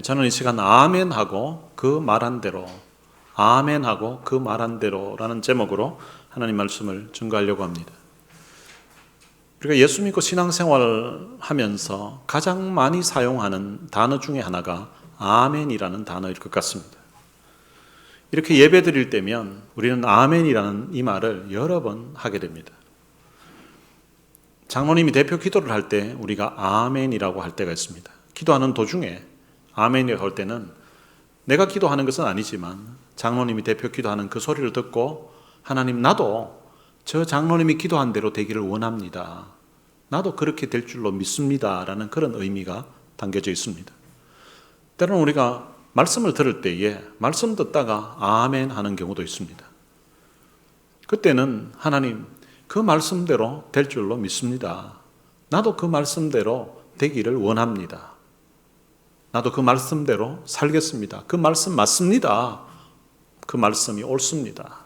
저는 이 시간 아멘하고 그 말한 대로, 아멘하고 그 말한 대로라는 제목으로 하나님 말씀을 증거하려고 합니다. 우리가 예수 믿고 신앙생활을 하면서 가장 많이 사용하는 단어 중에 하나가 아멘이라는 단어일 것 같습니다. 이렇게 예배 드릴 때면 우리는 아멘이라는 이 말을 여러 번 하게 됩니다. 장로님이 대표 기도를 할 때 우리가 아멘이라고 할 때가 있습니다. 기도하는 도중에 아멘이라고 할 때는 내가 기도하는 것은 아니지만 장로님이 대표 기도하는 그 소리를 듣고 하나님, 나도 저 장로님이 기도한 대로 되기를 원합니다. 나도 그렇게 될 줄로 믿습니다. 라는 그런 의미가 담겨져 있습니다. 때로는 우리가 말씀을 들을 때에 말씀 듣다가 아멘 하는 경우도 있습니다. 그때는 하나님, 그 말씀대로 될 줄로 믿습니다. 나도 그 말씀대로 되기를 원합니다. 나도 그 말씀대로 살겠습니다. 그 말씀 맞습니다. 그 말씀이 옳습니다.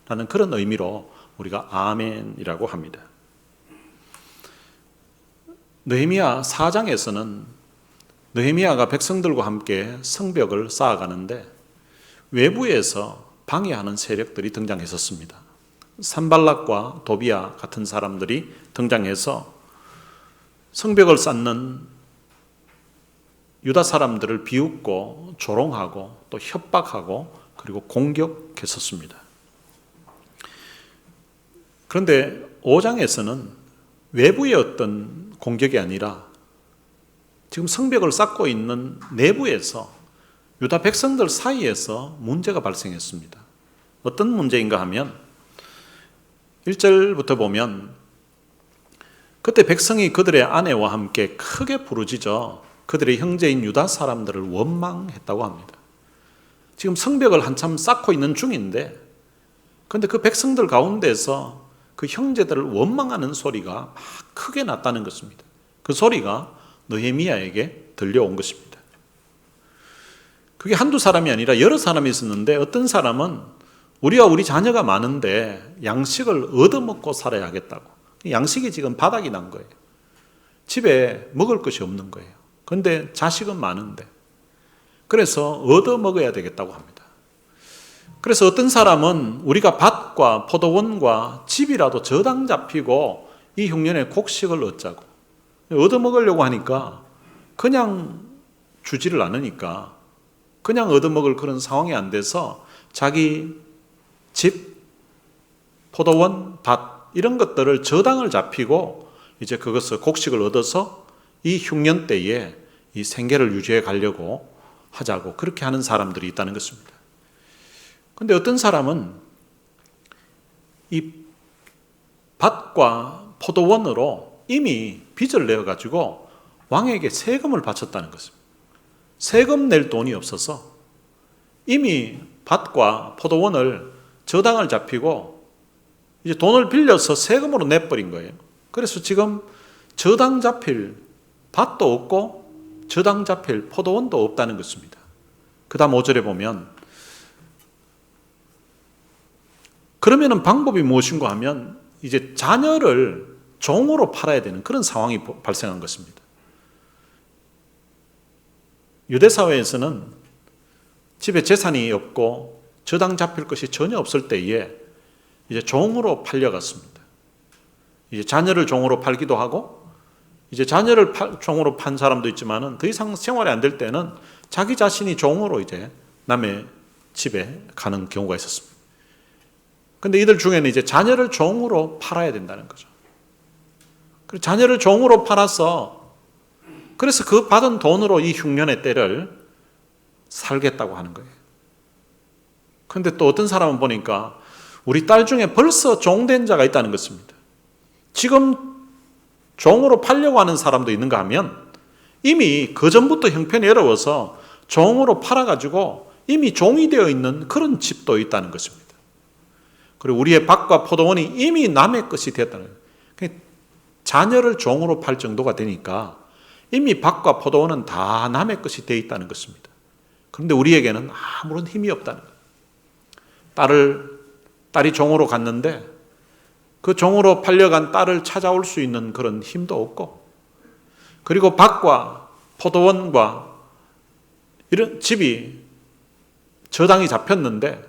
라는 그런 의미로 우리가 아멘이라고 합니다. 느헤미야 4장에서는 느헤미야가 백성들과 함께 성벽을 쌓아가는데 외부에서 방해하는 세력들이 등장했었습니다. 산발락과 도비야 같은 사람들이 등장해서 성벽을 쌓는 유다 사람들을 비웃고 조롱하고 또 협박하고 그리고 공격했었습니다. 그런데 5장에서는 외부의 어떤 공격이 아니라 지금 성벽을 쌓고 있는 내부에서 유다 백성들 사이에서 문제가 발생했습니다. 어떤 문제인가 하면 1절부터 보면 그때 백성이 그들의 아내와 함께 크게 부르짖어 그들의 형제인 유다 사람들을 원망했다고 합니다. 지금 성벽을 한참 쌓고 있는 중인데 그런데 그 백성들 가운데서 그 형제들을 원망하는 소리가 막 크게 났다는 것입니다. 그 소리가 느헤미야에게 들려온 것입니다. 그게 한두 사람이 아니라 여러 사람이 있었는데 어떤 사람은 우리와 우리 자녀가 많은데 양식을 얻어먹고 살아야 하겠다고. 양식이 지금 바닥이 난 거예요. 집에 먹을 것이 없는 거예요. 그런데 자식은 많은데 그래서 얻어먹어야 되겠다고 합니다. 그래서 어떤 사람은 우리가 밭과 포도원과 집이라도 저당 잡히고 이 흉년에 곡식을 얻자고 얻어먹으려고 하니까 그냥 주지를 않으니까 그냥 얻어먹을 그런 상황이 안 돼서 자기 집, 포도원, 밭 이런 것들을 저당을 잡히고 이제 그것을 곡식을 얻어서 이 흉년 때에 이 생계를 유지해 가려고 하자고 그렇게 하는 사람들이 있다는 것입니다. 그런데 어떤 사람은 이 밭과 포도원으로 이미 빚을 내어가지고 왕에게 세금을 바쳤다는 것입니다. 세금 낼 돈이 없어서 이미 밭과 포도원을 저당을 잡히고 이제 돈을 빌려서 세금으로 내버린 거예요. 그래서 지금 저당 잡힐 밭도 없고 저당 잡힐 포도원도 없다는 것입니다. 그 다음 5절에 보면 그러면은 방법이 무엇인가 하면 이제 자녀를 종으로 팔아야 되는 그런 상황이 발생한 것입니다. 유대 사회에서는 집에 재산이 없고 저당 잡힐 것이 전혀 없을 때에 이제 종으로 팔려갔습니다. 이제 자녀를 종으로 팔기도 하고 이제 자녀를 종으로 판 사람도 있지만은 더 이상 생활이 안 될 때는 자기 자신이 종으로 이제 남의 집에 가는 경우가 있었습니다. 그런데 이들 중에는 이제 자녀를 종으로 팔아야 된다는 거죠. 그래서 자녀를 종으로 팔아서 그래서 그 받은 돈으로 이 흉년의 때를 살겠다고 하는 거예요. 그런데 또 어떤 사람은 보니까 우리 딸 중에 벌써 종된 자가 있다는 것입니다. 지금 종으로 팔려고 하는 사람도 있는가 하면 이미 그전부터 형편이 어려워서 종으로 팔아가지고 이미 종이 되어 있는 그런 집도 있다는 것입니다. 그리고 우리의 밭과 포도원이 이미 남의 것이 되었다는 거예요. 자녀를 종으로 팔 정도가 되니까 이미 밭과 포도원은 다 남의 것이 되어 있다는 것입니다. 그런데 우리에게는 아무런 힘이 없다는 거예요. 딸이 종으로 갔는데 그 종으로 팔려간 딸을 찾아올 수 있는 그런 힘도 없고 그리고 밭과 포도원과 이런 집이 저당이 잡혔는데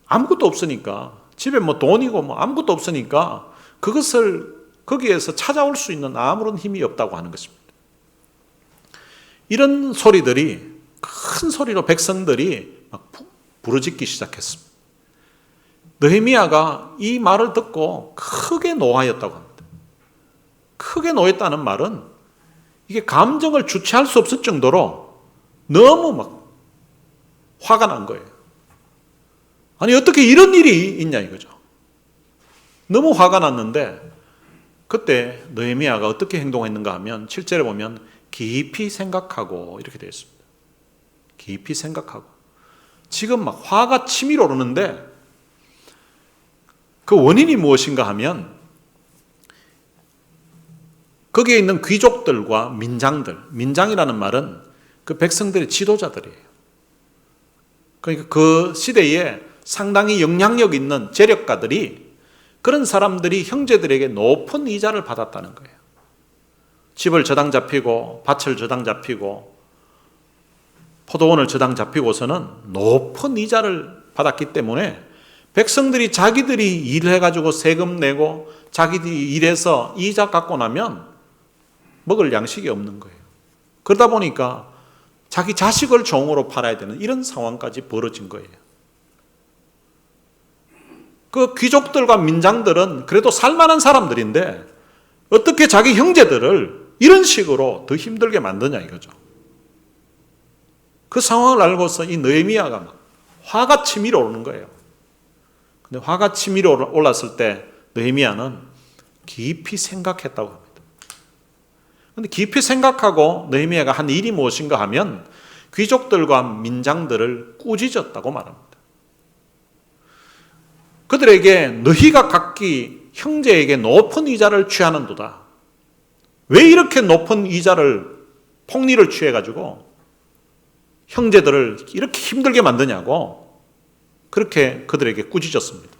아무것도 없으니까, 집에 뭐 돈이고 뭐 아무것도 없으니까 그것을 거기에서 찾아올 수 있는 아무런 힘이 없다고 하는 것입니다. 이런 소리들이 큰 소리로 백성들이 막 부르짖기 시작했습니다. 느헤미야가 이 말을 듣고 크게 노하였다고 합니다. 크게 노했다는 말은 이게 감정을 주체할 수 없을 정도로 너무 막 화가 난 거예요. 아니 어떻게 이런 일이 있냐 이거죠. 너무 화가 났는데 그때 느헤미야가 어떻게 행동했는가 하면 7절에 보면 깊이 생각하고 이렇게 되어 있습니다. 깊이 생각하고. 지금 막 화가 치밀어 오르는데 그 원인이 무엇인가 하면 거기에 있는 귀족들과 민장들, 민장이라는 말은 그 백성들의 지도자들이에요. 그러니까 그 시대에 상당히 영향력 있는 재력가들이, 그런 사람들이 형제들에게 높은 이자를 받았다는 거예요. 집을 저당 잡히고 밭을 저당 잡히고 포도원을 저당 잡히고서는 높은 이자를 받았기 때문에 백성들이 자기들이 일해가지고 세금 내고 자기들이 일해서 이자 갖고 나면 먹을 양식이 없는 거예요. 그러다 보니까 자기 자식을 종으로 팔아야 되는 이런 상황까지 벌어진 거예요. 그 귀족들과 민장들은 그래도 살만한 사람들인데 어떻게 자기 형제들을 이런 식으로 더 힘들게 만드냐 이거죠. 그 상황을 알고서 이 느헤미야가 막 화가 치밀어 오르는 거예요. 근데 화가 치밀어 올랐을 때 느헤미야는 깊이 생각했다고 합니다. 근데 깊이 생각하고 느헤미야가 한 일이 무엇인가 하면 귀족들과 민장들을 꾸짖었다고 말합니다. 그들에게 너희가 각기 형제에게 높은 이자를 취하는도다. 왜 이렇게 높은 이자를 폭리를 취해가지고 형제들을 이렇게 힘들게 만드냐고 그렇게 그들에게 꾸짖었습니다.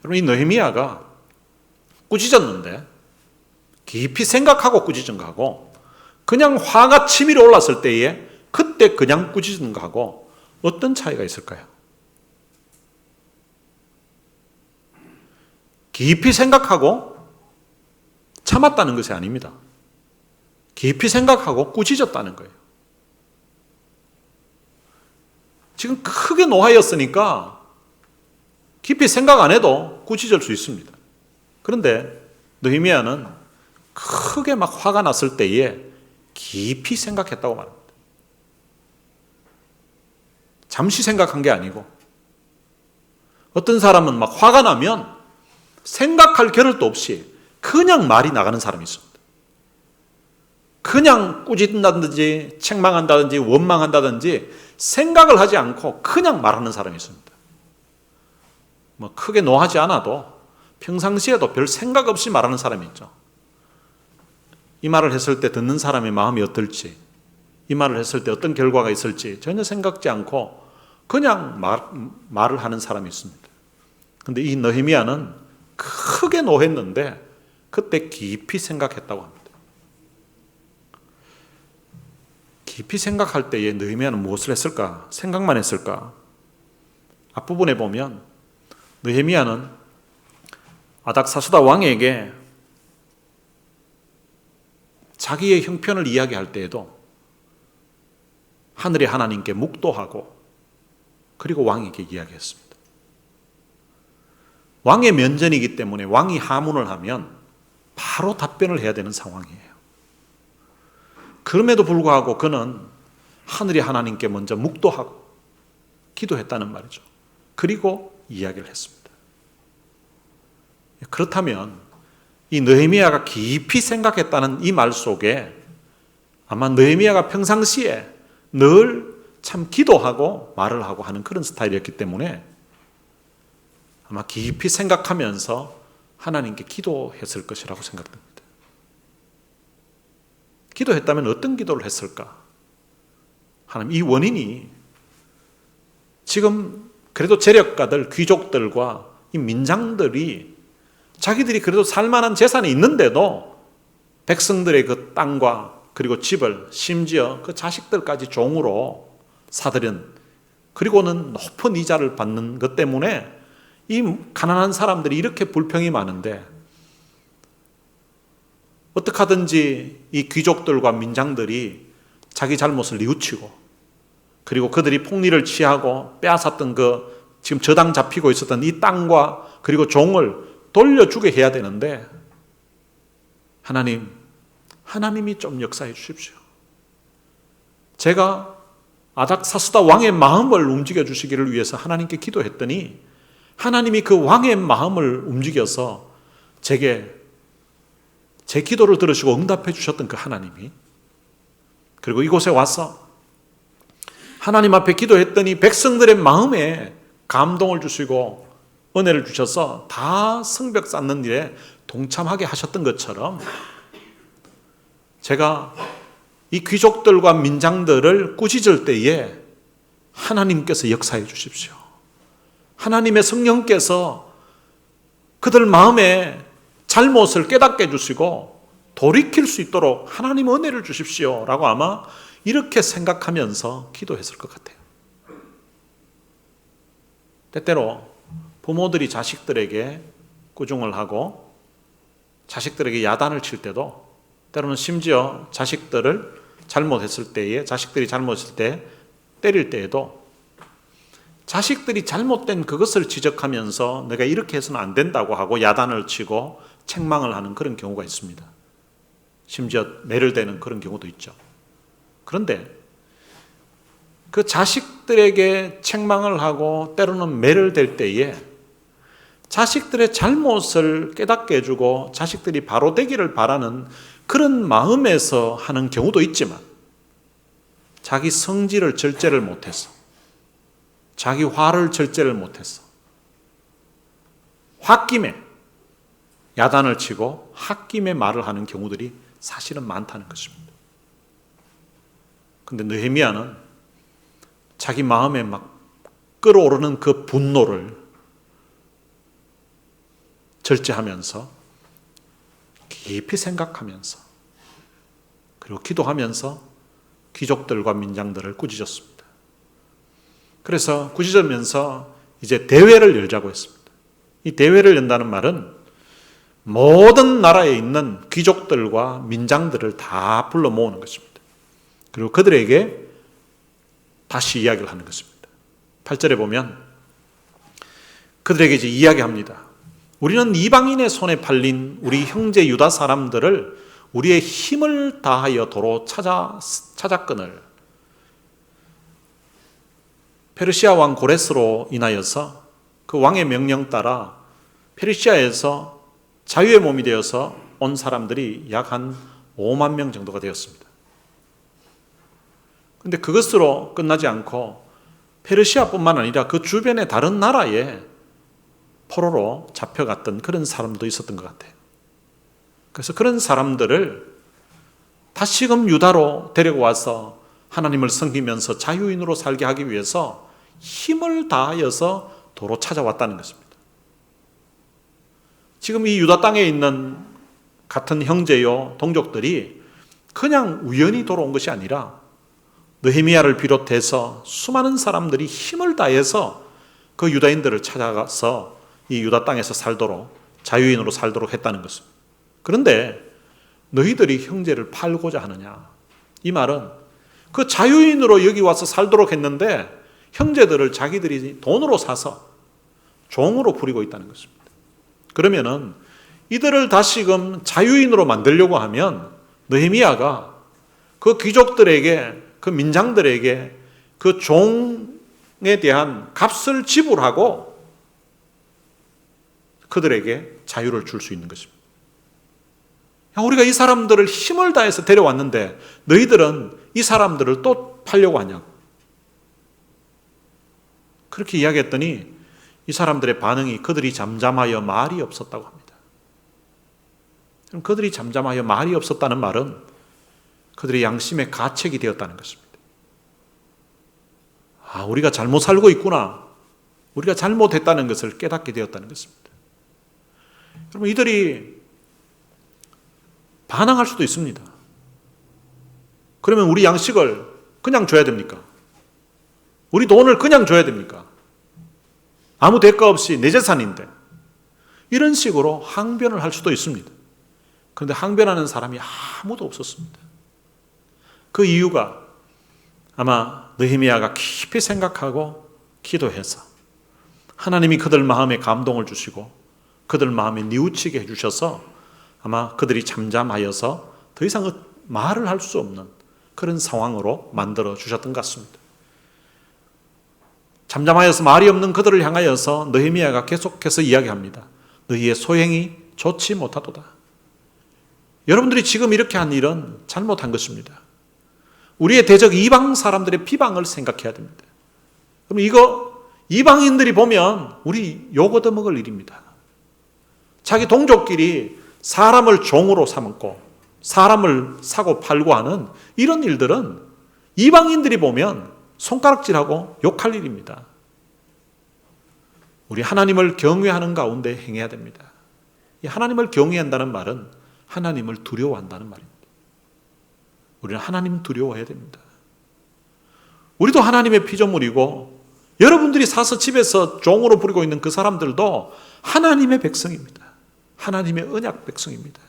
여러분 이 느헤미야가 꾸짖었는데 깊이 생각하고 꾸짖은 거하고 그냥 화가 치밀어 올랐을 때에 그때 그냥 꾸짖은 거하고 어떤 차이가 있을까요? 깊이 생각하고 참았다는 것이 아닙니다. 깊이 생각하고 꾸짖었다는 거예요. 지금 크게 노하였으니까 깊이 생각 안 해도 꾸짖을 수 있습니다. 그런데 느헤미야는 크게 막 화가 났을 때에 깊이 생각했다고 말합니다. 잠시 생각한 게 아니고, 어떤 사람은 막 화가 나면 생각할 겨를도 없이 그냥 말이 나가는 사람이 있습니다. 그냥 꾸짖는다든지 책망한다든지 원망한다든지 생각을 하지 않고 그냥 말하는 사람이 있습니다. 뭐 크게 노하지 않아도 평상시에도 별 생각 없이 말하는 사람이 있죠. 이 말을 했을 때 듣는 사람의 마음이 어떨지, 이 말을 했을 때 어떤 결과가 있을지 전혀 생각지 않고 그냥 말을 하는 사람이 있습니다. 그런데 이 느헤미야는 크게 노했는데 그때 깊이 생각했다고 합니다. 깊이 생각할 때에 느헤미야는 무엇을 했을까? 생각만 했을까? 앞부분에 보면 느헤미야는 아닥사스다 왕에게 자기의 형편을 이야기할 때에도 하늘의 하나님께 묵도하고 그리고 왕에게 이야기했습니다. 왕의 면전이기 때문에 왕이 하문을 하면 바로 답변을 해야 되는 상황이에요. 그럼에도 불구하고 그는 하늘의 하나님께 먼저 묵도하고 기도했다는 말이죠. 그리고 이야기를 했습니다. 그렇다면 이 느헤미야가 깊이 생각했다는 이 말 속에 아마 느헤미야가 평상시에 늘 참 기도하고 말을 하고 하는 그런 스타일이었기 때문에 아마 깊이 생각하면서 하나님께 기도했을 것이라고 생각됩니다. 기도했다면 어떤 기도를 했을까? 하나님, 이 원인이 지금 그래도 재력가들, 귀족들과 이 민장들이 자기들이 그래도 살만한 재산이 있는데도 백성들의 그 땅과 그리고 집을, 심지어 그 자식들까지 종으로 사들인, 그리고는 높은 이자를 받는 것 때문에 이 가난한 사람들이 이렇게 불평이 많은데, 어떻게 하든지 이 귀족들과 민장들이 자기 잘못을 뉘우치고, 그리고 그들이 폭리를 취하고 빼앗았던 지금 저당 잡히고 있었던 이 땅과 그리고 종을 돌려주게 해야 되는데, 하나님이 좀 역사해 주십시오. 제가 아닥사스다 왕의 마음을 움직여 주시기를 위해서 하나님께 기도했더니, 하나님이 그 왕의 마음을 움직여서 제게 제 기도를 들으시고 응답해 주셨던 그 하나님이, 그리고 이곳에 와서 하나님 앞에 기도했더니 백성들의 마음에 감동을 주시고 은혜를 주셔서 다 성벽 쌓는 일에 동참하게 하셨던 것처럼, 제가 이 귀족들과 민장들을 꾸짖을 때에 하나님께서 역사해 주십시오. 하나님의 성령께서 그들 마음에 잘못을 깨닫게 해주시고 돌이킬 수 있도록 하나님 은혜를 주십시오 라고 아마 이렇게 생각하면서 기도했을 것 같아요. 때때로 부모들이 자식들에게 꾸중을 하고 자식들에게 야단을 칠 때도, 때로는 심지어 자식들이 잘못했을 때 때릴 때에도 자식들이 잘못된 그것을 지적하면서 내가 이렇게 해서는 안 된다고 하고 야단을 치고 책망을 하는 그런 경우가 있습니다. 심지어 매를 대는 그런 경우도 있죠. 그런데 그 자식들에게 책망을 하고 때로는 매를 댈 때에 자식들의 잘못을 깨닫게 해주고 자식들이 바로 되기를 바라는 그런 마음에서 하는 경우도 있지만, 자기 성질을 절제를 못해서, 자기 화를 절제를 못해서 홧김에 야단을 치고 홧김에 말을 하는 경우들이 사실은 많다는 것입니다. 그런데 느헤미야는 자기 마음에 막 끓어오르는 그 분노를 절제하면서 깊이 생각하면서 그리고 기도하면서 귀족들과 민장들을 꾸짖었습니다. 그래서 꾸짖으면서 이제 대회를 열자고 했습니다. 이 대회를 연다는 말은 모든 나라에 있는 귀족들과 민장들을 다 불러 모으는 것입니다. 그리고 그들에게 다시 이야기를 하는 것입니다. 8절에 보면 그들에게 이제 이야기합니다. 우리는 이방인의 손에 팔린 우리 형제 유다 사람들을 우리의 힘을 다하여 도로 찾았거늘 페르시아 왕 고레스로 인하여서 그 왕의 명령 따라 페르시아에서 자유의 몸이 되어서 온 사람들이 약 한 5만 명 정도가 되었습니다. 그런데 그것으로 끝나지 않고 페르시아뿐만 아니라 그 주변의 다른 나라에 포로로 잡혀갔던 그런 사람도 있었던 것 같아요. 그래서 그런 사람들을 다시금 유다로 데리고 와서 하나님을 섬기면서 자유인으로 살게 하기 위해서 힘을 다하여서 도로 찾아왔다는 것입니다. 지금 이 유다 땅에 있는 같은 형제요 동족들이 그냥 우연히 돌아온 것이 아니라 느헤미야를 비롯해서 수많은 사람들이 힘을 다해서 그 유다인들을 찾아가서 이 유다 땅에서 살도록, 자유인으로 살도록 했다는 것입니다. 그런데 너희들이 형제를 팔고자 하느냐? 이 말은 그 자유인으로 여기 와서 살도록 했는데 형제들을 자기들이 돈으로 사서 종으로 부리고 있다는 것입니다. 그러면은 이들을 다시금 자유인으로 만들려고 하면 느헤미야가 그 귀족들에게, 그 민장들에게 그 종에 대한 값을 지불하고 그들에게 자유를 줄 수 있는 것입니다. 우리가 이 사람들을 힘을 다해서 데려왔는데 너희들은 이 사람들을 또 팔려고 하냐고. 그렇게 이야기했더니 이 사람들의 반응이 그들이 잠잠하여 말이 없었다고 합니다. 그럼 그들이 잠잠하여 말이 없었다는 말은 그들의 양심의 가책이 되었다는 것입니다. 우리가 잘못 살고 있구나. 우리가 잘못했다는 것을 깨닫게 되었다는 것입니다. 여러분, 이들이 반항할 수도 있습니다. 그러면 우리 양식을 그냥 줘야 됩니까? 우리 돈을 그냥 줘야 됩니까? 아무 대가 없이 내 재산인데. 이런 식으로 항변을 할 수도 있습니다. 그런데 항변하는 사람이 아무도 없었습니다. 그 이유가 아마 느헤미야가 깊이 생각하고 기도해서 하나님이 그들 마음에 감동을 주시고 그들 마음에 뉘우치게 해주셔서 아마 그들이 잠잠하여서 더 이상 말을 할 수 없는 그런 상황으로 만들어 주셨던 것 같습니다. 잠잠하여서 말이 없는 그들을 향하여서 느헤미야가 계속해서 이야기합니다. 너희의 소행이 좋지 못하도다. 여러분들이 지금 이렇게 한 일은 잘못한 것입니다. 우리의 대적 이방 사람들의 비방을 생각해야 됩니다. 그럼 이거 이방인들이 보면 우리 욕 얻어먹을 일입니다. 자기 동족끼리 사람을 종으로 삼고 사람을 사고 팔고 하는 이런 일들은 이방인들이 보면 손가락질하고 욕할 일입니다. 우리 하나님을 경외하는 가운데 행해야 됩니다. 이 하나님을 경외한다는 말은 하나님을 두려워한다는 말입니다. 우리는 하나님 두려워해야 됩니다. 우리도 하나님의 피조물이고 여러분들이 사서 집에서 종으로 부리고 있는 그 사람들도 하나님의 백성입니다. 하나님의 언약 백성입니다.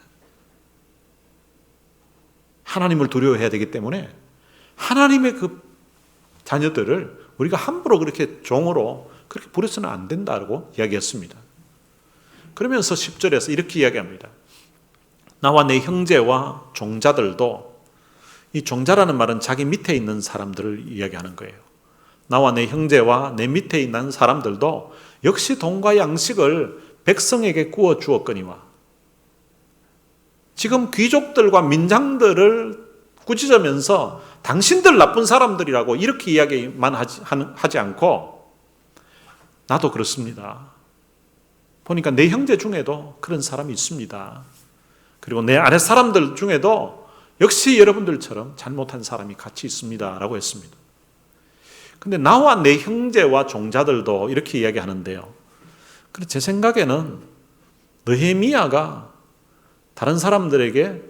하나님을 두려워해야 되기 때문에 하나님의 그 자녀들을 우리가 함부로 그렇게 종으로 그렇게 부려서는 안 된다고 이야기했습니다. 그러면서 10절에서 이렇게 이야기합니다. 나와 내 형제와 종자들도, 이 종자라는 말은 자기 밑에 있는 사람들을 이야기하는 거예요. 나와 내 형제와 내 밑에 있는 사람들도 역시 돈과 양식을 백성에게 구워 주었거니와. 지금 귀족들과 민장들을 꾸짖으면서 당신들 나쁜 사람들이라고 이렇게 이야기만 하지 않고 나도 그렇습니다. 보니까 내 형제 중에도 그런 사람이 있습니다. 그리고 내 아래 사람들 중에도 역시 여러분들처럼 잘못한 사람이 같이 있습니다 라고 했습니다. 근데 나와 내 형제와 종자들도 이렇게 이야기하는데요. 그런데 제 생각에는 느헤미야가 다른 사람들에게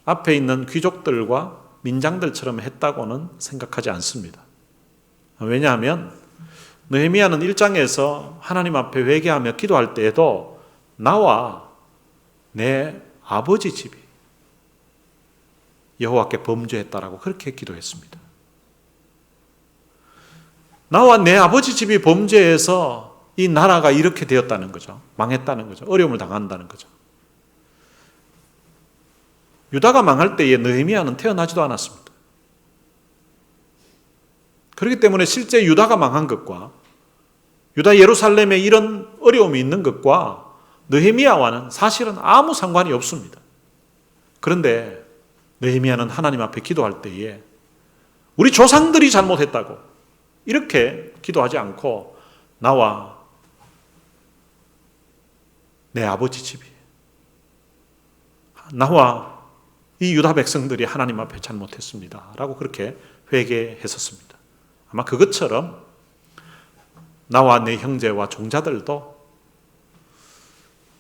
앞에 있는 귀족들과 민장들처럼 했다고는 생각하지 않습니다. 왜냐하면 느헤미야는 1장에서 하나님 앞에 회개하며 기도할 때에도 나와 내 아버지 집이 여호와께 범죄했다라고 그렇게 기도했습니다. 나와 내 아버지 집이 범죄해서 이 나라가 이렇게 되었다는 거죠. 망했다는 거죠. 어려움을 당한다는 거죠. 유다가 망할 때에 느헤미야는 태어나지도 않았습니다. 그렇기 때문에 실제 유다가 망한 것과 유다 예루살렘에 이런 어려움이 있는 것과 느헤미야와는 사실은 아무 상관이 없습니다. 그런데 느헤미야는 하나님 앞에 기도할 때에 우리 조상들이 잘못했다고 이렇게 기도하지 않고 나와 내 아버지 집이, 나와 이 유다 백성들이 하나님 앞에 잘못했습니다 라고 그렇게 회개했었습니다. 아마 그것처럼 나와 내 형제와 종자들도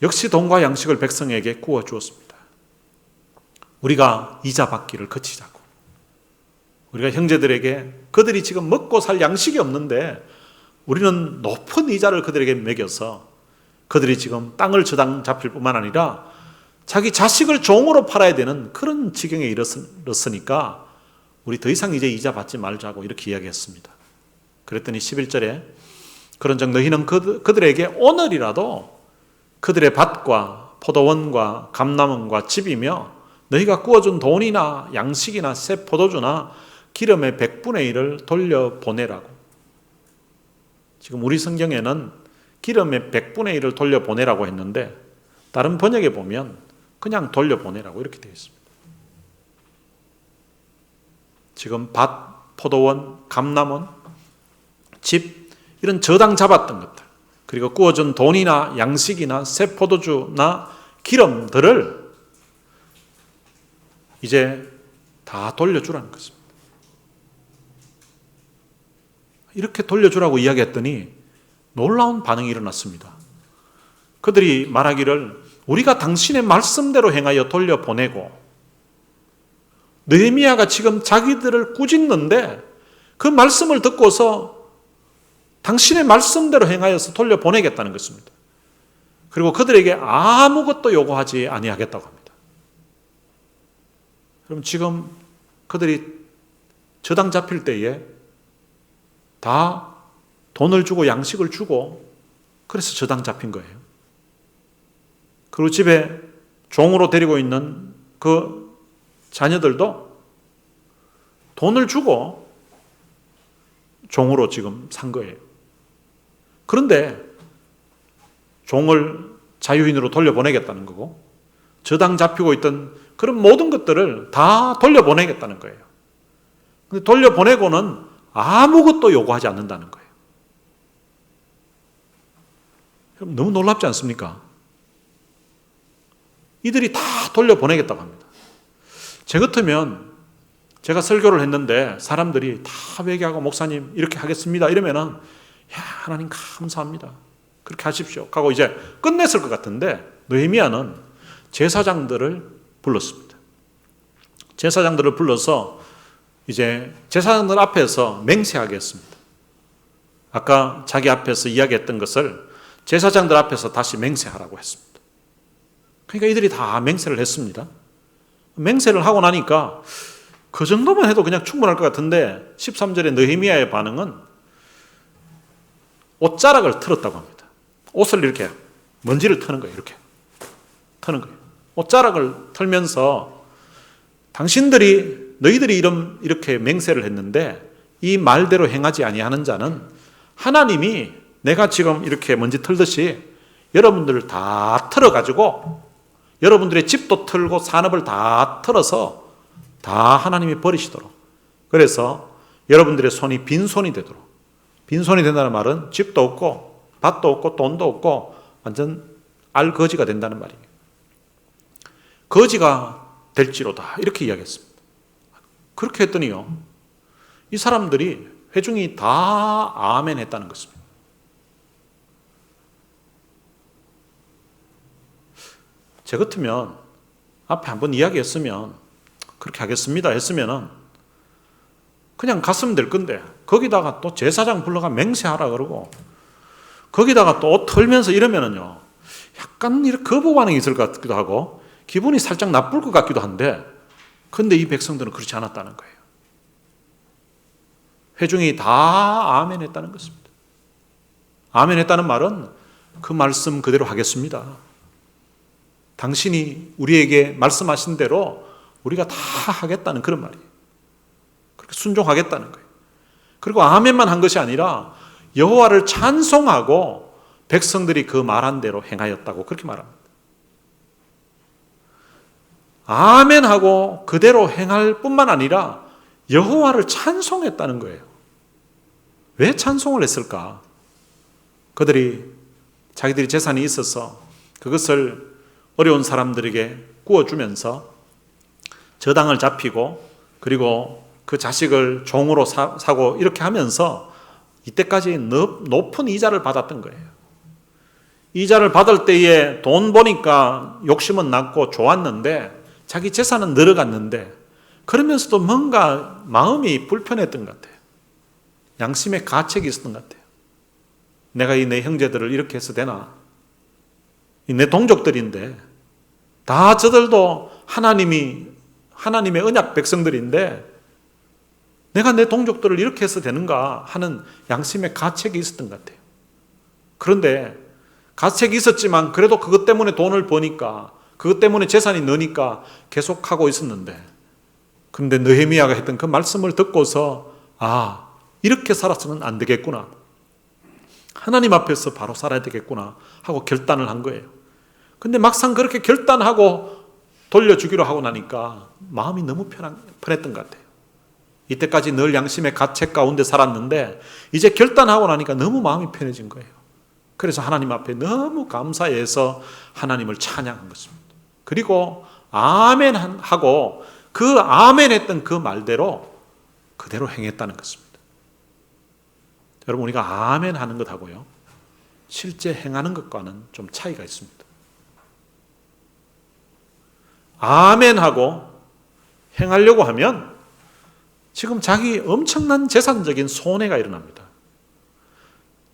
역시 돈과 양식을 백성에게 구워 주었습니다. 우리가 이자 받기를 그치자고, 우리가 형제들에게 그들이 지금 먹고 살 양식이 없는데 우리는 높은 이자를 그들에게 매겨서 그들이 지금 땅을 저당 잡힐 뿐만 아니라 자기 자식을 종으로 팔아야 되는 그런 지경에 이르렀으니까 우리 더 이상 이제 이자 받지 말자고 이렇게 이야기했습니다. 그랬더니 11절에 그런즉 너희는 그들에게 오늘이라도 그들의 밭과 포도원과 감람원과 집이며 너희가 구워준 돈이나 양식이나 새 포도주나 기름의 100분의 1을 돌려보내라고. 지금 우리 성경에는 기름의 100분의 1을 돌려보내라고 했는데 다른 번역에 보면 그냥 돌려보내라고 이렇게 되어 있습니다. 지금 밭, 포도원, 감람원, 집 이런 저당 잡았던 것들, 그리고 구워준 돈이나 양식이나 새 포도주나 기름들을 이제 다 돌려주라는 것입니다. 이렇게 돌려주라고 이야기했더니 놀라운 반응이 일어났습니다. 그들이 말하기를 우리가 당신의 말씀대로 행하여 돌려보내고 느헤미야가 지금 자기들을 꾸짖는데 그 말씀을 듣고서 당신의 말씀대로 행하여서 돌려보내겠다는 것입니다. 그리고 그들에게 아무것도 요구하지 아니하겠다고 합니다. 그럼 지금 그들이 저당 잡힐 때에 다 돈을 주고 양식을 주고 그래서 저당 잡힌 거예요. 그리고 집에 종으로 데리고 있는 그 자녀들도 돈을 주고 종으로 지금 산 거예요. 그런데 종을 자유인으로 돌려보내겠다는 거고 저당 잡히고 있던 그런 모든 것들을 다 돌려보내겠다는 거예요. 근데 돌려보내고는 아무것도 요구하지 않는다는 거예요. 그럼 너무 놀랍지 않습니까? 이들이 다 돌려보내겠다고 합니다. 제 같으면 제가 설교를 했는데 사람들이 다 회개하고 목사님 이렇게 하겠습니다 이러면은 야 하나님 감사합니다. 그렇게 하십시오 하고 이제 끝냈을 것 같은데 느헤미야는 제사장들을 불렀습니다. 제사장들을 불러서 이제 제사장들 앞에서 맹세하게 했습니다. 아까 자기 앞에서 이야기했던 것을 제사장들 앞에서 다시 맹세하라고 했습니다. 그러니까 이들이 다 맹세를 했습니다. 맹세를 하고 나니까 그 정도만 해도 그냥 충분할 것 같은데 13절에 느헤미야의 반응은 옷자락을 틀었다고 합니다. 옷을 이렇게 먼지를 트는 거예요. 이렇게 트는 거예요. 옷자락을 털면서 너희들이 이렇게 맹세를 했는데 이 말대로 행하지 아니하는 자는 하나님이 내가 지금 이렇게 먼지 털듯이 여러분들을 다 털어가지고 여러분들의 집도 털고 산업을 다 털어서 다 하나님이 버리시도록 그래서 여러분들의 손이 빈손이 되도록 빈손이 된다는 말은 집도 없고 밭도 없고 돈도 없고 완전 알거지가 된다는 말이에요. 거지가 될지로다 이렇게 이야기했습니다. 그렇게 했더니요 이 사람들이 회중이 다 아멘 했다는 것입니다. 제 같으면 앞에 한번 이야기했으면 그렇게 하겠습니다 했으면은 그냥 갔으면 될 건데 거기다가 또 제사장 불러가 맹세하라 그러고 거기다가 또 옷 털면서 이러면은요 약간 이렇게 거부 반응이 있을 것 같기도 하고 기분이 살짝 나쁠 것 같기도 한데 근데 이 백성들은 그렇지 않았다는 거예요. 회중이 다 아멘 했다는 것입니다. 아멘 했다는 말은 그 말씀 그대로 하겠습니다. 당신이 우리에게 말씀하신 대로 우리가 다 하겠다는 그런 말이에요. 그렇게 순종하겠다는 거예요. 그리고 아멘만 한 것이 아니라 여호와를 찬송하고 백성들이 그 말한 대로 행하였다고 그렇게 말합니다. 아멘하고 그대로 행할 뿐만 아니라 여호와를 찬송했다는 거예요. 왜 찬송을 했을까? 자기들이 재산이 있어서 그것을 어려운 사람들에게 구워주면서 저당을 잡히고 그리고 그 자식을 종으로 사고 이렇게 하면서 이때까지 높은 이자를 받았던 거예요. 이자를 받을 때에 돈 보니까 욕심은 났고 좋았는데 자기 재산은 늘어갔는데 그러면서도 뭔가 마음이 불편했던 것 같아요. 양심의 가책이 있었던 것 같아요. 내가 내 형제들을 이렇게 해서 되나? 내 동족들인데 다 저들도 하나님의 언약 백성들인데 내가 내 동족들을 이렇게 해서 되는가 하는 양심의 가책이 있었던 것 같아요. 그런데 가책이 있었지만 그래도 그것 때문에 돈을 버니까 그것 때문에 재산이 느니까 계속하고 있었는데 그런데 느헤미야가 했던 그 말씀을 듣고서 이렇게 살아서는 안 되겠구나. 하나님 앞에서 바로 살아야 되겠구나 하고 결단을 한 거예요. 근데 막상 그렇게 결단하고 돌려주기로 하고 나니까 마음이 너무 편했던 것 같아요. 이때까지 늘 양심의 가책 가운데 살았는데 이제 결단하고 나니까 너무 마음이 편해진 거예요. 그래서 하나님 앞에 너무 감사해서 하나님을 찬양한 것입니다. 그리고 아멘 하고 그 아멘 했던 그 말대로 그대로 행했다는 것입니다. 여러분 우리가 아멘 하는 것하고요 실제 행하는 것과는 좀 차이가 있습니다. 아멘 하고 행하려고 하면 지금 자기 엄청난 재산적인 손해가 일어납니다.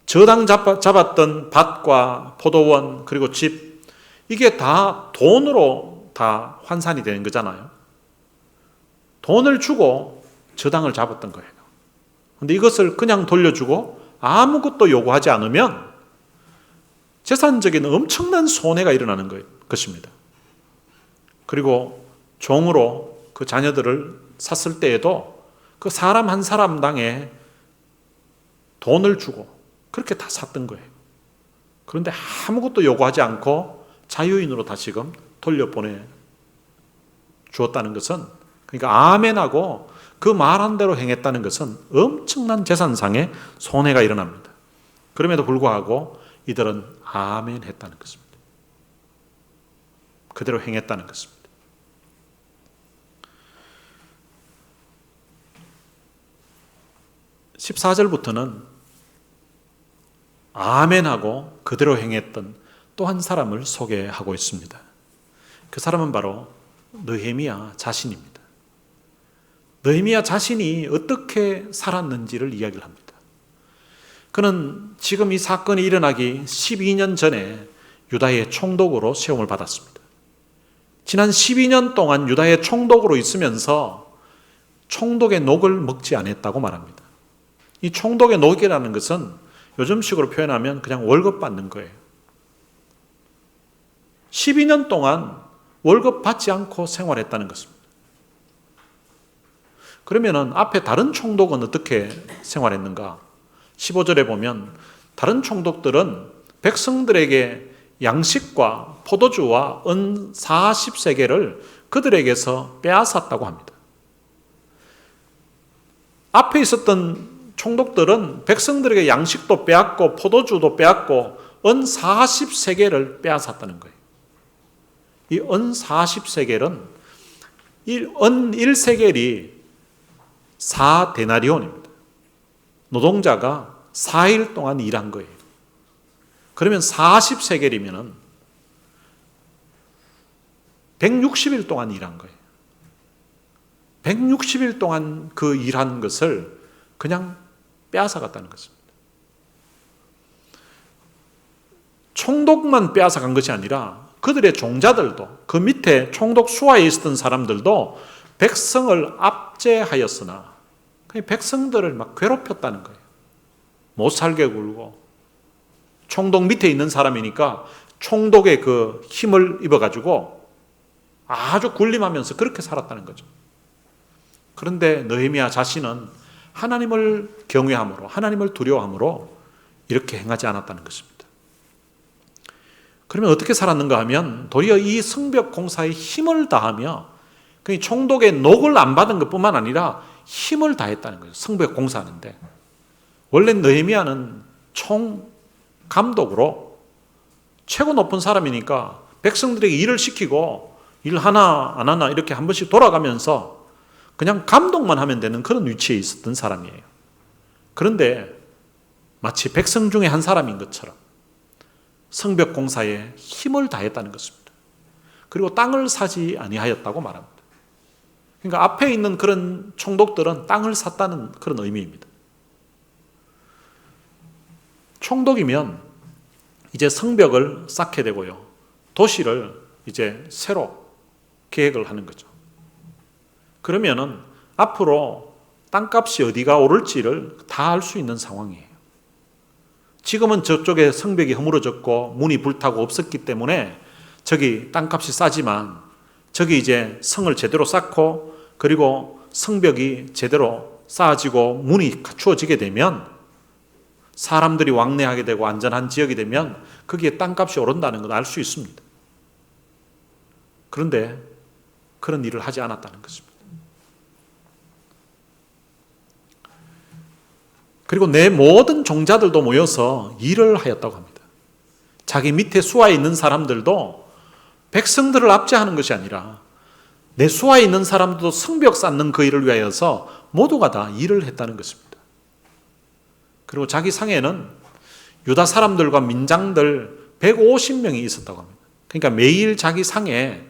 저당 잡았던 밭과 포도원 그리고 집, 이게 다 돈으로 다 환산이 되는 거잖아요. 돈을 주고 저당을 잡았던 거예요. 그런데 이것을 그냥 돌려주고 아무것도 요구하지 않으면 재산적인 엄청난 손해가 일어나는 것입니다. 그리고 종으로 그 자녀들을 샀을 때에도 그 사람 한 사람당에 돈을 주고 그렇게 다 샀던 거예요. 그런데 아무것도 요구하지 않고 자유인으로 다시금 돌려보내 주었다는 것은, 그러니까 아멘하고 그 말한 대로 행했다는 것은 엄청난 재산상의 손해가 일어납니다. 그럼에도 불구하고 이들은 아멘 했다는 것입니다. 그대로 행했다는 것입니다. (14절부터는) 아멘하고 그대로 행했던 또 한 사람을 소개하고 있습니다. 그 사람은 바로 느헤미야 자신입니다. 느헤미야 자신이 어떻게 살았는지를 이야기를 합니다. 그는 지금 이 사건이 일어나기 12년 전에 유다의 총독으로 세움을 받았습니다. 지난 12년 동안 유다의 총독으로 있으면서 총독의 녹을 먹지 않았다고 말합니다. 이 총독의 녹이라는 것은 요즘식으로 표현하면 그냥 월급 받는 거예요. 12년 동안 월급 받지 않고 생활했다는 것입니다. 그러면은 앞에 다른 총독은 어떻게 생활했는가? 15절에 보면 다른 총독들은 백성들에게 양식과 포도주와 은 40세겔을 그들에게서 빼앗았다고 합니다. 앞에 있었던 총독들은 백성들에게 양식도 빼앗고 포도주도 빼앗고 은 40세겔을 빼앗았다는 거예요. 이 은 40세겔은 은 1세겔이 4데나리온입니다. 노동자가 4일 동안 일한 거예요. 그러면 40세겔이면 160일 동안 일한 거예요. 160일 동안 그 일한 것을 그냥 빼앗아갔다는 것입니다. 총독만 빼앗아간 것이 아니라 그들의 종자들도, 그 밑에 총독 수하에 있었던 사람들도 백성을 압제하였으나 백성들을 막 괴롭혔다는 거예요. 못 살게 굴고, 총독 밑에 있는 사람이니까 총독의 그 힘을 입어가지고 아주 군림하면서 그렇게 살았다는 거죠. 그런데 느헤미야 자신은 하나님을 경외함으로, 하나님을 두려워함으로 이렇게 행하지 않았다는 것입니다. 그러면 어떻게 살았는가 하면 도리어 이 성벽 공사에 힘을 다하며 총독의 녹을 안 받은 것뿐만 아니라 힘을 다했다는 거예요. 성벽 공사하는데. 원래 느헤미야는 총감독으로 최고 높은 사람이니까 백성들에게 일을 시키고 일 하나 안 하나 이렇게 한 번씩 돌아가면서 그냥 감독만 하면 되는 그런 위치에 있었던 사람이에요. 그런데 마치 백성 중에 한 사람인 것처럼 성벽 공사에 힘을 다했다는 것입니다. 그리고 땅을 사지 아니하였다고 말합니다. 그러니까 앞에 있는 그런 총독들은 땅을 샀다는 그런 의미입니다. 총독이면 이제 성벽을 쌓게 되고요. 도시를 이제 새로 계획을 하는 거죠. 그러면은 앞으로 땅값이 어디가 오를지를 다 알 수 있는 상황이에요. 지금은 저쪽에 성벽이 허물어졌고 문이 불타고 없었기 때문에 저기 땅값이 싸지만 저기 이제 성을 제대로 쌓고 그리고 성벽이 제대로 쌓아지고 문이 갖추어지게 되면 사람들이 왕래하게 되고 안전한 지역이 되면 거기에 땅값이 오른다는 걸 알 수 있습니다. 그런데 그런 일을 하지 않았다는 것입니다. 그리고 내 모든 종자들도 모여서 일을 하였다고 합니다. 자기 밑에 수하에 있는 사람들도 백성들을 압제하는 것이 아니라 내 수하에 있는 사람들도 성벽 쌓는 그 일을 위하여서 모두가 다 일을 했다는 것입니다. 그리고 자기 상에는 유다 사람들과 민장들 150명이 있었다고 합니다. 그러니까 매일 자기 상에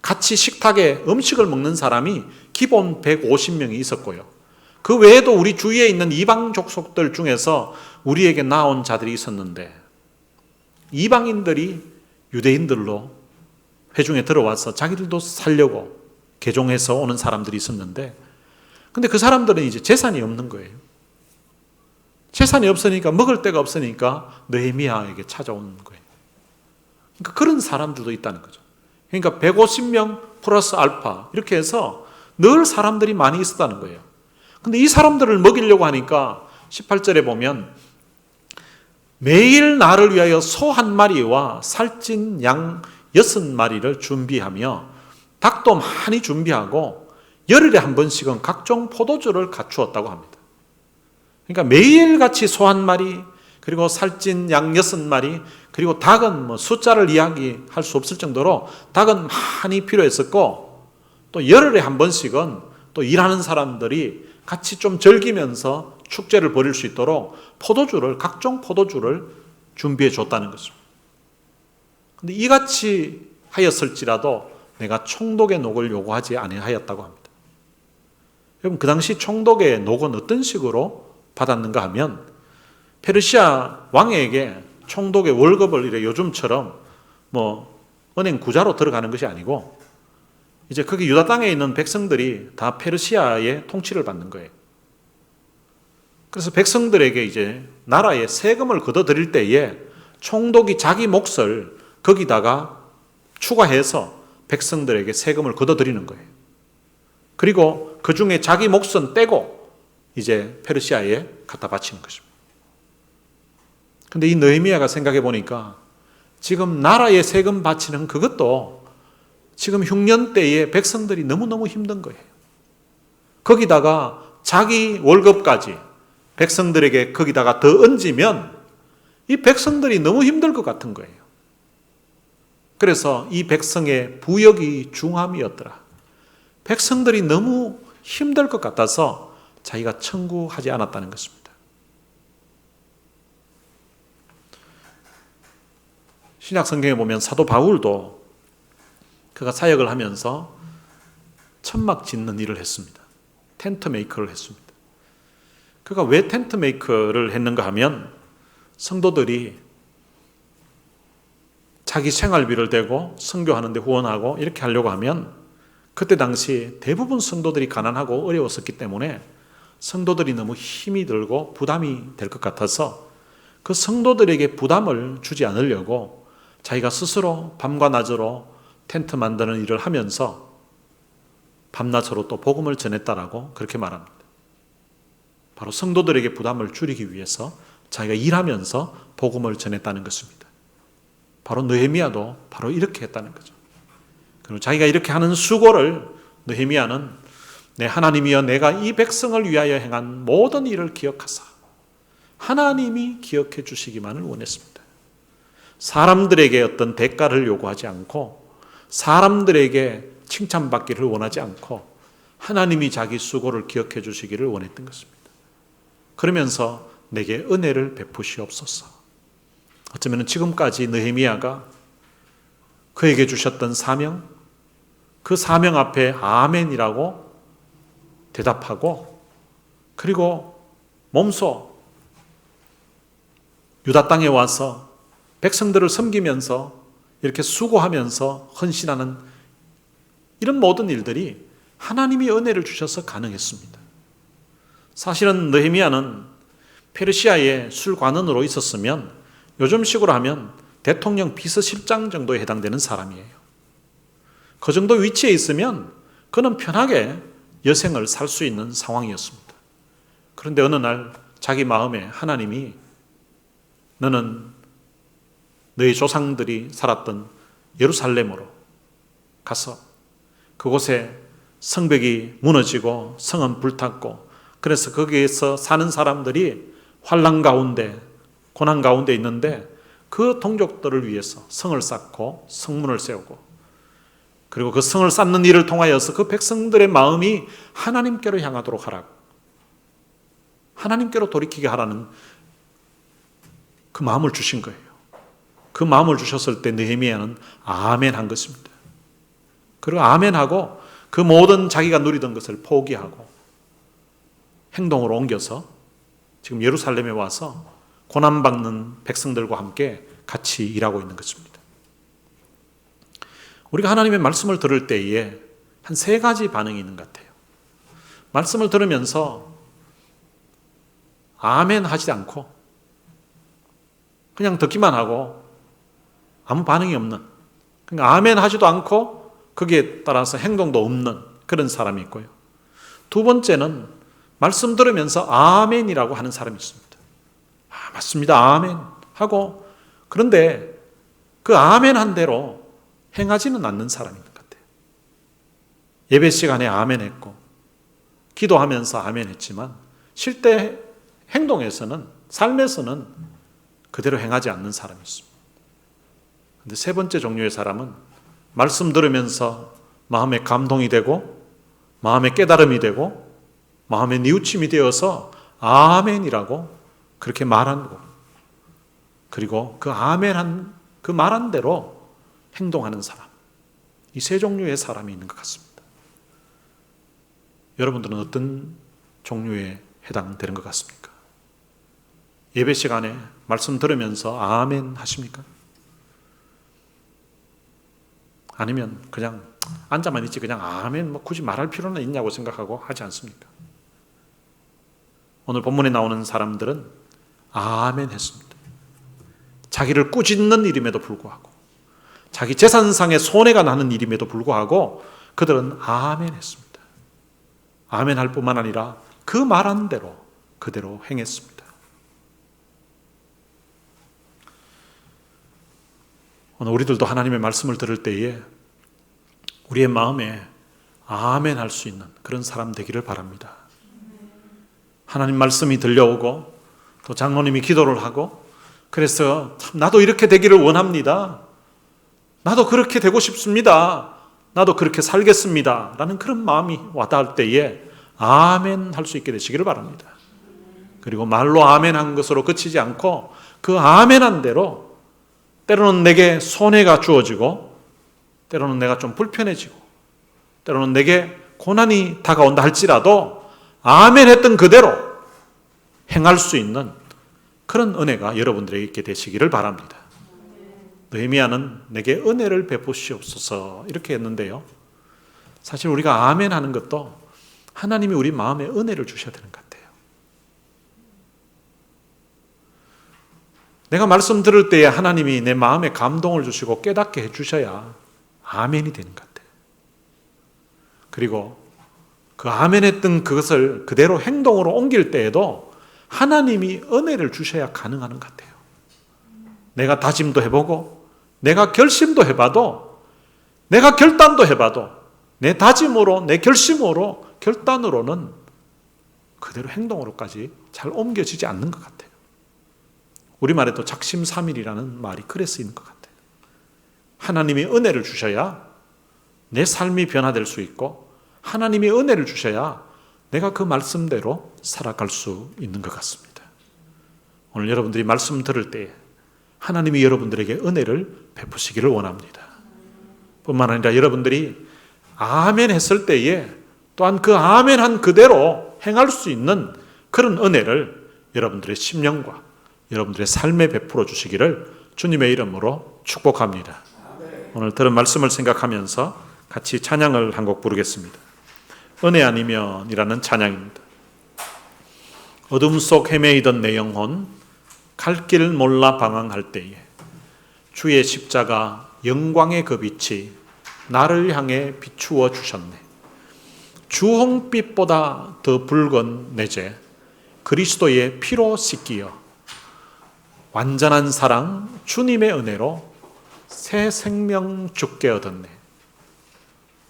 같이 식탁에 음식을 먹는 사람이 기본 150명이 있었고요. 그 외에도 우리 주위에 있는 이방 족속들 중에서 우리에게 나온 자들이 있었는데, 이방인들이 유대인들로 회중에 들어와서 자기들도 살려고 개종해서 오는 사람들이 있었는데, 근데 그 사람들은 이제 재산이 없는 거예요. 재산이 없으니까, 먹을 데가 없으니까 느헤미야에게 찾아오는 거예요. 그러니까 그런 사람들도 있다는 거죠. 그러니까 150명 플러스 알파 이렇게 해서 늘 사람들이 많이 있었다는 거예요. 근데 이 사람들을 먹이려고 하니까 18절에 보면 매일 나를 위하여 소 한 마리와 살찐 양 6마리를 준비하며 닭도 많이 준비하고 열흘에 한 번씩은 각종 포도주를 갖추었다고 합니다. 그러니까 매일같이 소 한 마리, 그리고 살찐 양 6마리, 그리고 닭은 뭐 숫자를 이야기할 수 없을 정도로 닭은 많이 필요했었고, 또 열흘에 한 번씩은 또 일하는 사람들이 같이 좀 즐기면서 축제를 벌일 수 있도록 각종 포도주를 준비해 줬다는 것입니다. 그런데 이같이 하였을지라도 내가 총독의 녹을 요구하지 아니하였다고 합니다. 여러분, 그 당시 총독의 녹은 어떤 식으로 받았는가 하면, 페르시아 왕에게 총독의 월급을 이래 요즘처럼 뭐 은행 구자로 들어가는 것이 아니고, 이제 거기 유다 땅에 있는 백성들이 다 페르시아의 통치를 받는 거예요. 그래서 백성들에게 이제 나라에 세금을 걷어들일 때에 총독이 자기 몫을 거기다가 추가해서 백성들에게 세금을 걷어들이는 거예요. 그리고 그 중에 자기 몫은 떼고 이제 페르시아에 갖다 바치는 것입니다. 근데 이 느헤미야가 생각해 보니까 지금 나라에 세금 바치는 그것도 지금 흉년 때에 백성들이 너무너무 힘든 거예요. 거기다가 자기 월급까지 백성들에게 거기다가 더 얹으면 이 백성들이 너무 힘들 것 같은 거예요. 그래서 이 백성의 부역이 중함이었더라. 백성들이 너무 힘들 것 같아서 자기가 청구하지 않았다는 것입니다. 신약 성경에 보면 사도 바울도 그가 사역을 하면서 천막 짓는 일을 했습니다. 텐트 메이커를 했습니다. 그가 왜 텐트 메이커를 했는가 하면, 성도들이 자기 생활비를 대고 선교하는 데 후원하고 이렇게 하려고 하면, 그때 당시 대부분 성도들이 가난하고 어려웠었기 때문에 성도들이 너무 힘이 들고 부담이 될 것 같아서 그 성도들에게 부담을 주지 않으려고 자기가 스스로 밤과 낮으로 텐트 만드는 일을 하면서 밤낮으로 또 복음을 전했다라고 그렇게 말합니다. 바로 성도들에게 부담을 줄이기 위해서 자기가 일하면서 복음을 전했다는 것입니다. 바로 느헤미야도 바로 이렇게 했다는 거죠. 그리고 자기가 이렇게 하는 수고를 느헤미야는 내 하나님이여 내가 이 백성을 위하여 행한 모든 일을 기억하사 하나님이 기억해 주시기만을 원했습니다. 사람들에게 어떤 대가를 요구하지 않고 사람들에게 칭찬받기를 원하지 않고 하나님이 자기 수고를 기억해 주시기를 원했던 것입니다. 그러면서 내게 은혜를 베푸시옵소서. 어쩌면 지금까지 느헤미야가 그에게 주셨던 사명, 그 사명 앞에 아멘이라고 대답하고, 그리고 몸소 유다 땅에 와서 백성들을 섬기면서 이렇게 수고하면서 헌신하는 이런 모든 일들이 하나님이 은혜를 주셔서 가능했습니다. 사실은 느헤미야는 페르시아의 술관원으로 있었으면 요즘식으로 하면 대통령 비서실장 정도에 해당되는 사람이에요. 그 정도 위치에 있으면 그는 편하게 여생을 살 수 있는 상황이었습니다. 그런데 어느 날 자기 마음에 하나님이 너는 너희 조상들이 살았던 예루살렘으로 가서 그곳에 성벽이 무너지고 성은 불탔고 그래서 거기에서 사는 사람들이 환난 가운데 고난 가운데 있는데 그 동족들을 위해서 성을 쌓고 성문을 세우고 그리고 그 성을 쌓는 일을 통하여서 그 백성들의 마음이 하나님께로 향하도록 하라고, 하나님께로 돌이키게 하라는 그 마음을 주신 거예요. 그 마음을 주셨을 때 느헤미야는 아멘 한 것입니다. 그리고 아멘하고 그 모든 자기가 누리던 것을 포기하고 행동으로 옮겨서 지금 예루살렘에 와서 고난받는 백성들과 함께 같이 일하고 있는 것입니다. 우리가 하나님의 말씀을 들을 때에 한 3가지 반응이 있는 것 같아요. 말씀을 들으면서 아멘 하지 않고 그냥 듣기만 하고 아무 반응이 없는, 그러니까 아멘 하지도 않고 거기에 따라서 행동도 없는 그런 사람이 있고요. 2번째는 말씀 들으면서 아멘이라고 하는 사람이 있습니다. 아, 맞습니다. 아멘 하고, 그런데 그 아멘 한 대로 행하지는 않는 사람인 것 같아요. 예배 시간에 아멘 했고 기도하면서 아멘 했지만 실제 행동에서는, 삶에서는 그대로 행하지 않는 사람이 있습니다. 그런데 3번째 종류의 사람은 말씀 들으면서 마음에 감동이 되고 마음에 깨달음이 되고 마음에 뉘우침이 되어서 아멘이라고 그렇게 말하고, 그리고 그 아멘한 그 말한 대로 행동하는 사람, 이 3종류의 사람이 있는 것 같습니다. 여러분들은 어떤 종류에 해당되는 것 같습니까? 예배 시간에 말씀 들으면서 아멘 하십니까? 아니면 그냥 앉아만 있지 그냥 아멘 뭐 굳이 말할 필요는 있냐고 생각하고 하지 않습니까? 오늘 본문에 나오는 사람들은 아멘 했습니다. 자기를 꾸짖는 일임에도 불구하고, 자기 재산상의 손해가 나는 일임에도 불구하고 그들은 아멘 했습니다. 아멘 할 뿐만 아니라 그 말한 대로 그대로 행했습니다. 오늘 우리들도 하나님의 말씀을 들을 때에 우리의 마음에 아멘 할 수 있는 그런 사람 되기를 바랍니다. 하나님 말씀이 들려오고 또 장로님이 기도를 하고, 그래서 참 나도 이렇게 되기를 원합니다. 나도 그렇게 되고 싶습니다. 나도 그렇게 살겠습니다. 라는 그런 마음이 와닿을 때에 아멘 할 수 있게 되시기를 바랍니다. 그리고 말로 아멘 한 것으로 그치지 않고 그 아멘 한 대로 때로는 내게 손해가 주어지고 때로는 내가 좀 불편해지고 때로는 내게 고난이 다가온다 할지라도 아멘 했던 그대로 행할 수 있는 그런 은혜가 여러분들에게 있게 되시기를 바랍니다. 느헤미야는 내게 은혜를 베푸시옵소서 이렇게 했는데요, 사실 우리가 아멘 하는 것도 하나님이 우리 마음에 은혜를 주셔야 되는 것 같아요. 내가 말씀 들을 때에 하나님이 내 마음에 감동을 주시고 깨닫게 해주셔야 아멘이 되는 것 같아요. 그리고 그 아멘 했던 그것을 그대로 행동으로 옮길 때에도 하나님이 은혜를 주셔야 가능한 것 같아요. 내가 다짐도 해보고 내가 결심도 해봐도 내가 결단도 해봐도 내 다짐으로 내 결심으로 결단으로는 그대로 행동으로까지 잘 옮겨지지 않는 것 같아요. 우리말에도 작심삼일이라는 말이 그래 쓰이는 것 같아요. 하나님이 은혜를 주셔야 내 삶이 변화될 수 있고 하나님이 은혜를 주셔야 내가 그 말씀대로 살아갈 수 있는 것 같습니다. 오늘 여러분들이 말씀 들을 때 하나님이 여러분들에게 은혜를 베푸시기를 원합니다. 뿐만 아니라 여러분들이 아멘 했을 때에 또한 그 아멘 한 그대로 행할 수 있는 그런 은혜를 여러분들의 심령과 여러분들의 삶에 베풀어 주시기를 주님의 이름으로 축복합니다. 오늘 들은 말씀을 생각하면서 같이 찬양을 한 곡 부르겠습니다. 은혜 아니면이라는 찬양입니다. 어둠 속 헤매이던 내 영혼 갈 길 몰라 방황할 때에 주의 십자가 영광의 그 빛이 나를 향해 비추어 주셨네. 주홍빛보다 더 붉은 내재 그리스도의 피로 씻기어 완전한 사랑 주님의 은혜로 새 생명 주께 얻었네.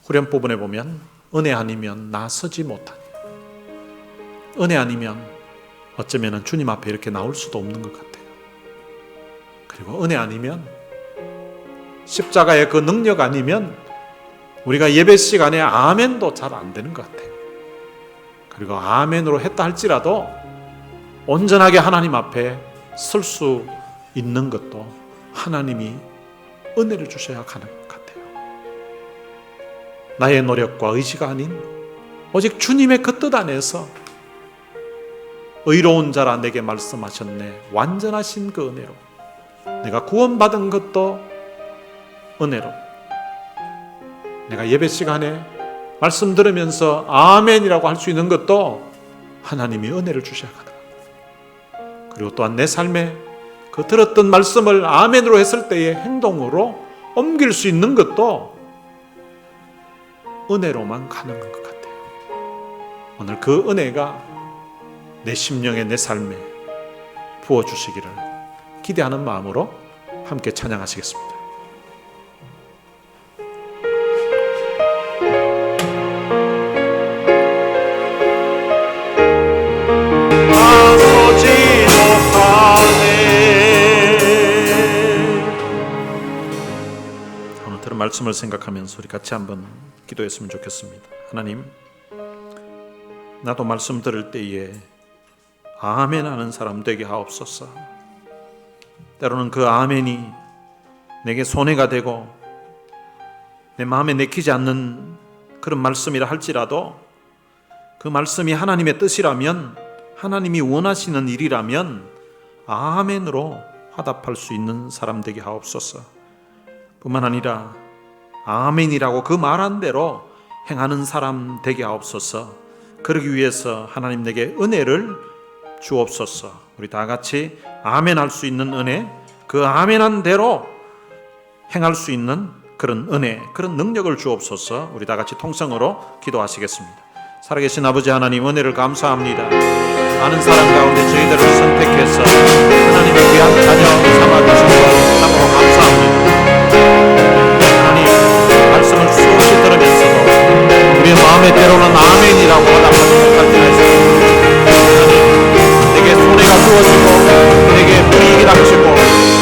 후렴 부분에 보면 은혜 아니면 나서지 못하니, 은혜 아니면 어쩌면 주님 앞에 이렇게 나올 수도 없는 것 같아요. 그리고 은혜 아니면 십자가의 그 능력 아니면 우리가 예배 시간에 아멘도 잘 안 되는 것 같아요. 그리고 아멘으로 했다 할지라도 온전하게 하나님 앞에 설 수 있는 것도 하나님이 은혜를 주셔야 가는 것 같아요. 나의 노력과 의지가 아닌 오직 주님의 그 뜻 안에서 의로운 자라 내게 말씀하셨네. 완전하신 그 은혜로 내가 구원받은 것도 은혜로, 내가 예배 시간에 말씀 들으면서 아멘이라고 할 수 있는 것도 하나님이 은혜를 주셔야 가능합니다. 그리고 또한 내 삶에 그 들었던 말씀을 아멘으로 했을 때의 행동으로 옮길 수 있는 것도 은혜로만 가능한 것 같아요. 오늘 그 은혜가 내 심령에, 내 삶에 부어주시기를 기대하는 마음으로 함께 찬양하시겠습니다. 오늘 들은 말씀을 생각하면서 우리 같이 한번 기도했으면 좋겠습니다. 하나님, 나도 말씀 들을 때에 아멘 하는 사람 되게 하옵소서. 때로는 그 아멘이 내게 손해가 되고 내 마음에 내키지 않는 그런 말씀이라 할지라도 그 말씀이 하나님의 뜻이라면, 하나님이 원하시는 일이라면 아멘으로 화답할 수 있는 사람 되게 하옵소서. 뿐만 아니라 아멘이라고 그 말한 대로 행하는 사람 되게 하옵소서. 그러기 위해서 하나님 내게 은혜를 주옵소서. 우리 다 같이 아멘 할 수 있는 은혜, 그 아멘한 대로 행할 수 있는 그런 은혜, 그런 능력을 주옵소서. 우리 다 같이 통성으로 기도하시겠습니다. 살아계신 아버지 하나님, 은혜를 감사합니다. 많은 사람 가운데 저희들을 선택해서 하나님의 귀한 자녀 삼아주신 것 참으로 감사합니다. 하나님, 말씀을 수없이 들으면서도 우리의 마음에 때로는 아멘이라고 화답하지 못할 때가 있습니다. 내게 손해가 주어지고 내게 불이익이 닥치고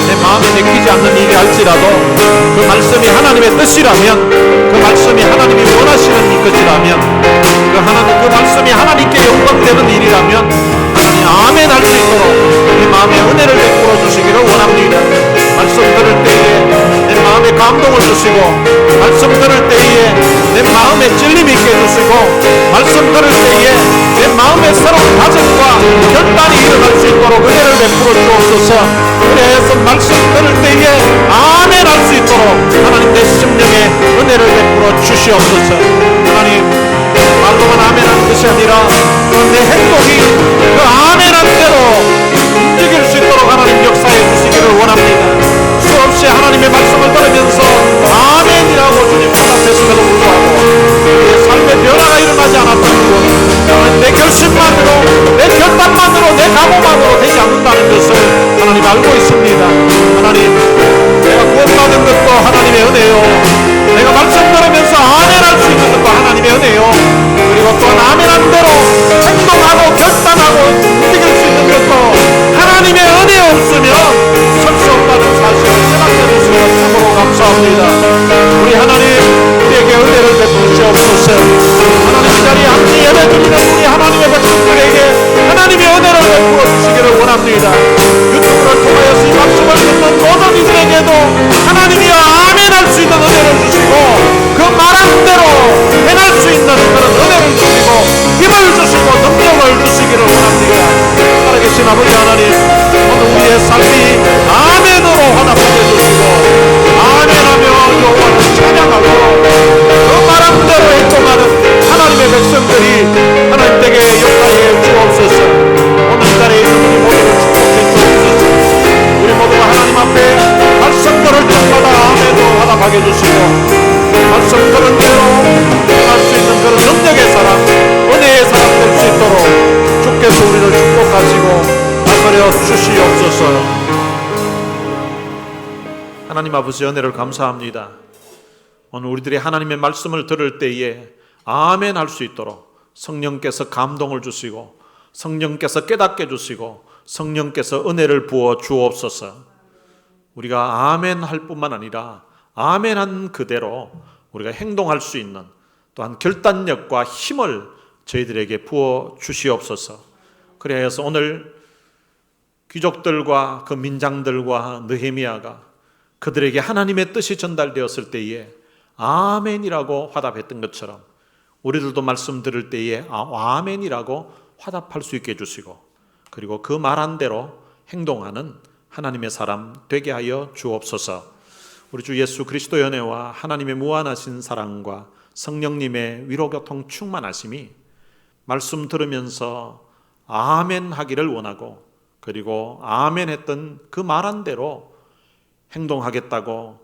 내 마음에 내키지 않는 일이 할지라도 그 말씀이 하나님의 뜻이라면, 그 말씀이 하나님이 원하시는 것이라면, 그 말씀이 하나님께 영광되는 일이라면 하나님 아멘 할 수 있도록 내 마음에 은혜를 베풀어 주시기를 원합니다. 말씀 들을 때에 내 마음에 감동을 주시고, 말씀 들을 때에 내 마음에 찔림이 있게 해주시고, 말씀 들을 때에 내 마음에 새로운 다짐과 결단이 일어날 수 있도록 은혜를 베풀어 주옵소서. 그래서 말씀 들을 때에 아멘 할 수 있도록 하나님 내 심령에 은혜를 베풀어 주시옵소서. 하나님, 말로만 아멘하는 것이 아니라 내 행동이 그 아멘한 대로 움직일 수 있도록 하나님 역사해 주시기를 원합니다. 수없이 하나님의 말씀을 들으면서 아멘이라고 주님 화답했음에도 불구하고 내 삶의 변화가 일어나지 않았던 것, 내 결심만으로, 내 결단만으로, 내 각오만으로 되지 않는다는 것을 하나님 알고 있습니다. 하나님, 내가 구원받은 것도 하나님의 은혜요, 내가 말씀 들으면서 아멘할 수 있는 것도 하나님의 은혜요, 그리고 또한 아멘한 대로 행동하고 결단하고 움직일 수 있는 것도 하나님의 은혜 없으면 설 수 없다는 사실을 깨닫게 주시고 참으로 감사합니다. 우리 하나님, 우리에게 은혜를 베풀어 주옵소서. 하나님, 이 자리에 함께 예배 드리는 우리 하나님의 백성들에게 하나님의 은혜를 베풀어 주시기를 원합니다. 유튜브를 통하여서 이 말씀을 듣는 모든 이들에게도 하나님이 아멘할 수 있는 은혜를 주시고, 그 말한 대로 행할 수 있는 그런 은혜를 주시고 힘을 주시고 능력을 주시기를 원합니다. 살아계신 아버지 하나님, 오늘 우리의 삶이 아멘으로 화답하게 해주시고 아멘하며 여호와를 찬양하고 그 말한 대로 행동하는 하나님의 백성들이 하나님 댁에 역사해 주옵소서. 오늘 이 자리에 있는 우리 모두를 축복해 주옵소서. 우리 모두가 하나님 앞에 말씀들을 때마다 아멘으로 화답하게 해주시고 말씀 들은 대로 행할 수 있는 그런 능력의 사람, 은혜의 사람 될 수 있도록 주께서 우리를 축복하시고 다스려 주시옵소서. 하나님 아버지, 은혜를 감사합니다. 오늘 우리들이 하나님의 말씀을 들을 때에 아멘 할 수 있도록 성령께서 감동을 주시고, 성령께서 깨닫게 주시고, 성령께서 은혜를 부어 주옵소서. 우리가 아멘 할 뿐만 아니라 아멘한 그대로 우리가 행동할 수 있는 또한 결단력과 힘을 저희들에게 부어 주시옵소서. 그래서 오늘 귀족들과 그 민장들과 느헤미야가 그들에게 하나님의 뜻이 전달되었을 때에 아멘이라고 화답했던 것처럼 우리들도 말씀 들을 때에 아멘이라고 화답할 수 있게 해주시고, 그리고 그 말한 대로 행동하는 하나님의 사람 되게 하여 주옵소서. 우리 주 예수 그리스도의 은혜와 하나님의 무한하신 사랑과 성령님의 위로교통 충만하심이 말씀 들으면서 아멘 하기를 원하고, 그리고 아멘 했던 그 말한 대로 행동하겠다고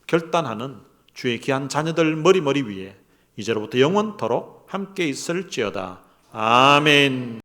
결단하는 주의 귀한 자녀들 머리 위에 이제로부터 영원토록 함께 있을지어다. 아멘.